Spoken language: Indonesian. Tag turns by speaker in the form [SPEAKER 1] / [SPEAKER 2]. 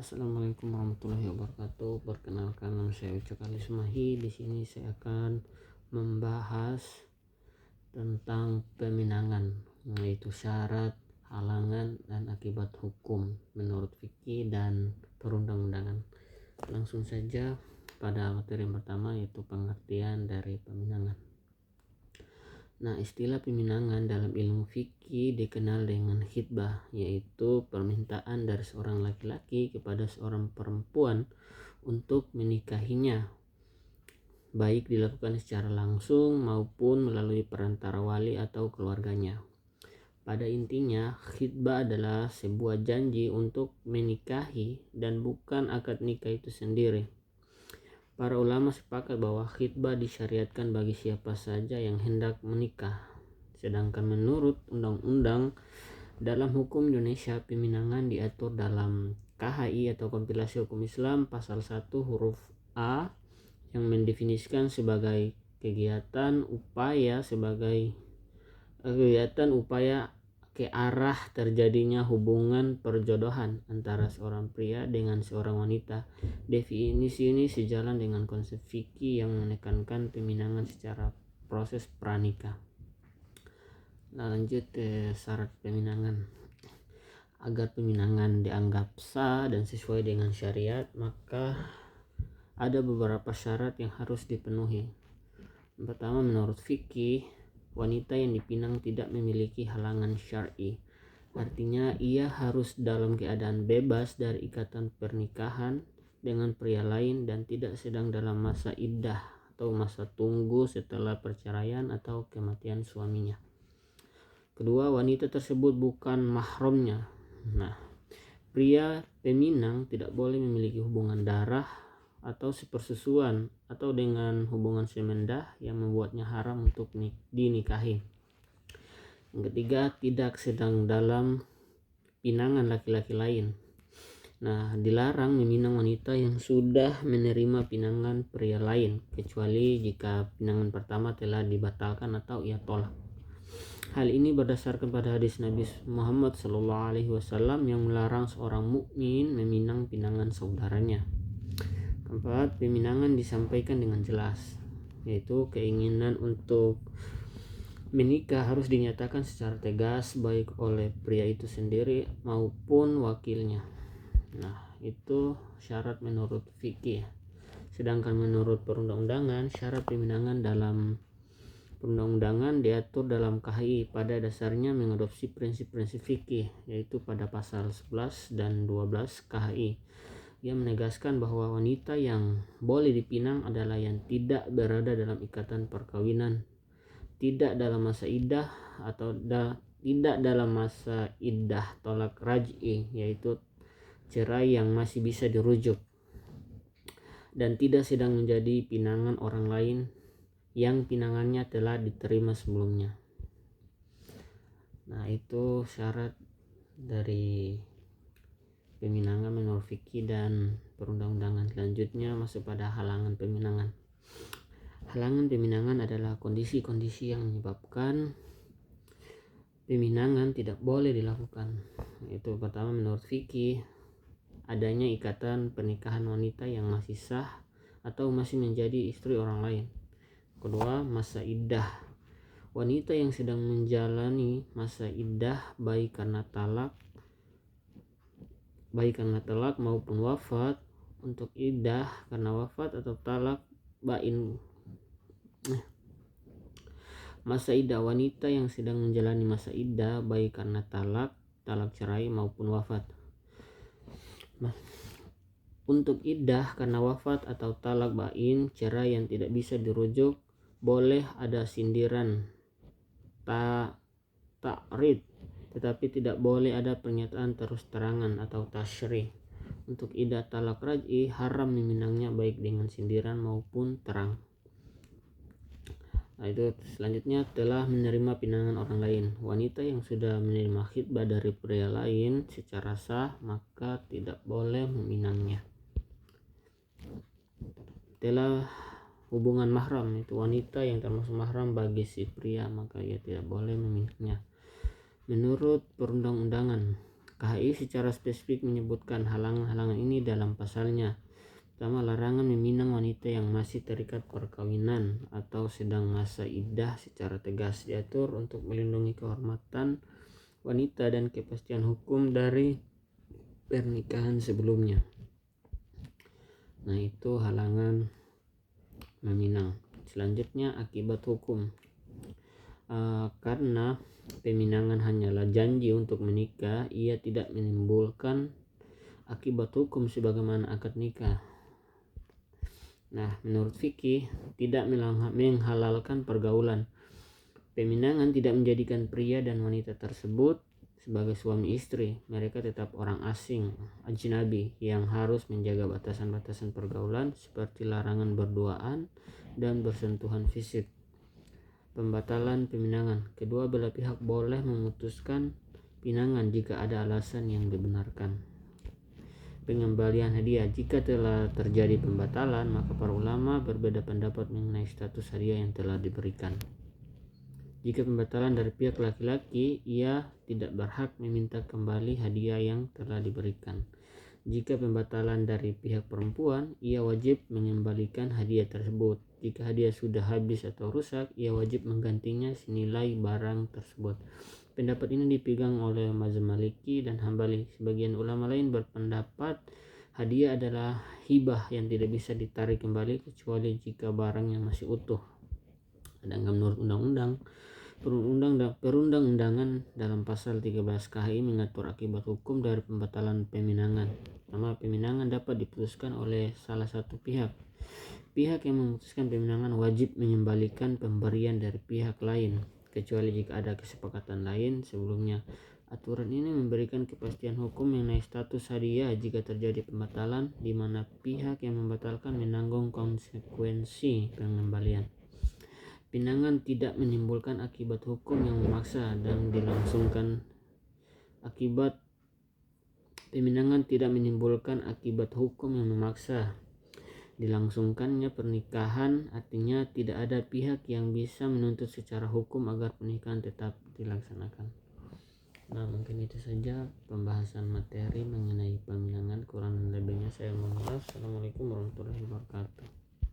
[SPEAKER 1] Assalamualaikum warahmatullahi wabarakatuh. Perkenalkan, nama saya Ucok Ali Sumahi. Di sini saya akan membahas tentang peminangan, yaitu syarat, halangan, dan akibat hukum menurut fikih dan perundang-undangan. Langsung saja pada materi yang pertama, yaitu pengertian dari peminangan. Nah, istilah peminangan dalam ilmu fikih dikenal dengan khitbah, yaitu permintaan dari seorang laki-laki kepada seorang perempuan untuk menikahinya, baik dilakukan secara langsung maupun melalui perantara wali atau keluarganya. Pada intinya, khitbah adalah sebuah janji untuk menikahi dan bukan akad nikah itu sendiri. Para ulama sepakat bahwa khitbah disyariatkan bagi siapa saja yang hendak menikah. Sedangkan menurut undang-undang dalam hukum Indonesia, peminangan diatur dalam KHI atau Kompilasi Hukum Islam pasal 1 huruf A yang mendefinisikan sebagai kegiatan upaya ke arah terjadinya hubungan perjodohan antara seorang pria dengan seorang wanita. Definisi ini sejalan dengan konsep fikih yang menekankan peminangan secara proses pranikah. Nah, lanjut ke syarat peminangan. Agar peminangan dianggap sah dan sesuai dengan syariat, maka ada beberapa syarat yang harus dipenuhi. Yang pertama, menurut fikih, wanita yang dipinang tidak memiliki halangan syar'i. Artinya ia harus dalam keadaan bebas dari ikatan pernikahan dengan pria lain dan tidak sedang dalam masa iddah atau masa tunggu setelah perceraian atau kematian suaminya. Kedua, wanita tersebut bukan mahramnya. Nah, pria peminang tidak boleh memiliki hubungan darah atau sepersusuan atau dengan hubungan semendah yang membuatnya haram untuk dinikahi. Yang ketiga, tidak sedang dalam pinangan laki-laki lain. Nah, dilarang meminang wanita yang sudah menerima pinangan pria lain, kecuali jika pinangan pertama telah dibatalkan atau ia tolak. Hal ini berdasarkan pada hadis Nabi Muhammad SAW yang melarang seorang mukmin meminang pinangan saudaranya. Keempat, peminangan disampaikan dengan jelas, yaitu keinginan untuk menikah harus dinyatakan secara tegas baik oleh pria itu sendiri maupun wakilnya. Nah, itu syarat menurut fikih. Sedangkan menurut perundang-undangan, syarat peminangan dalam perundang-undangan diatur dalam KHI, pada dasarnya mengadopsi prinsip-prinsip fikih, yaitu pada pasal 11 dan 12 KHI. Ia menegaskan bahwa wanita yang boleh dipinang adalah yang tidak berada dalam ikatan perkawinan, tidak dalam masa iddah atau tidak dalam masa iddah tolak raj'i, yaitu cerai yang masih bisa dirujuk, dan tidak sedang menjadi pinangan orang lain yang pinangannya telah diterima sebelumnya. Nah, itu syarat dari peminangan menurut fikih dan perundang-undangan. Selanjutnya masuk pada halangan peminangan. Halangan peminangan adalah kondisi-kondisi yang menyebabkan peminangan tidak boleh dilakukan. Itu pertama, menurut fikih, adanya ikatan pernikahan wanita yang masih sah atau masih menjadi istri orang lain. Kedua, masa iddah. Wanita yang sedang menjalani masa iddah baik karena talak maupun wafat. Untuk iddah karena wafat atau talak bain. Masa iddah, wanita yang sedang menjalani masa iddah baik karena talak cerai maupun wafat. Untuk iddah karena wafat atau talak bain, cerai yang tidak bisa dirujuk, boleh ada sindiran ta'rid, tetapi tidak boleh ada pernyataan terus terangan atau tasyri'. Untuk iddah talak raj'i, haram meminangnya baik dengan sindiran maupun terang. Nah, itu selanjutnya telah menerima pinangan orang lain. Wanita yang sudah menerima khitbah dari pria lain secara sah, maka tidak boleh meminangnya. Telah hubungan mahram, itu wanita yang termasuk mahram bagi si pria, maka ia tidak boleh meminangnya. Menurut perundang-undangan, KHI secara spesifik menyebutkan halangan-halangan ini dalam pasalnya. Pertama, larangan meminang wanita yang masih terikat perkawinan atau sedang masa iddah secara tegas diatur untuk melindungi kehormatan wanita dan kepastian hukum dari pernikahan sebelumnya. Nah, itu halangan meminang. Selanjutnya, akibat hukum. Karena peminangan hanyalah janji untuk menikah, ia tidak menimbulkan akibat hukum sebagaimana akad nikah. Nah, menurut fikih tidak menghalalkan pergaulan. Peminangan tidak menjadikan pria dan wanita tersebut sebagai suami istri. Mereka tetap orang asing, ajnabi, yang harus menjaga batasan-batasan pergaulan seperti larangan berduaan dan bersentuhan fisik. Pembatalan peminangan. Kedua belah pihak boleh memutuskan pinangan jika ada alasan yang dibenarkan. Pengembalian hadiah. Jika telah terjadi pembatalan, maka para ulama berbeda pendapat mengenai status hadiah yang telah diberikan. Jika pembatalan dari pihak laki-laki, ia tidak berhak meminta kembali hadiah yang telah diberikan. Jika pembatalan dari pihak perempuan, ia wajib mengembalikan hadiah tersebut. Jika hadiah sudah habis atau rusak, ia wajib menggantinya senilai barang tersebut. Pendapat ini dipegang oleh mazhab Maliki dan Hambali. Sebagian ulama lain berpendapat hadiah adalah hibah yang tidak bisa ditarik kembali kecuali jika barangnya masih utuh. Sedangkan menurut perundang-undangan dalam pasal 13 KHI mengatur akibat hukum dari pembatalan peminangan. Pertama, peminangan dapat diputuskan oleh salah satu pihak. Pihak yang memutuskan peminangan wajib mengembalikan pemberian dari pihak lain, kecuali jika ada kesepakatan lain sebelumnya. Aturan ini memberikan kepastian hukum mengenai status hadiah jika terjadi pembatalan, di mana pihak yang membatalkan menanggung konsekuensi pengembalian. Pinangan tidak menimbulkan akibat hukum yang memaksa dan dilangsungkan. Peminangan tidak menimbulkan akibat hukum yang memaksa dilangsungkannya pernikahan, artinya tidak ada pihak yang bisa menuntut secara hukum agar pernikahan tetap dilaksanakan. Nah, mungkin itu saja pembahasan materi mengenai peminangan. Kurang dan lebihnya saya mohon maaf. Assalamualaikum warahmatullahi wabarakatuh.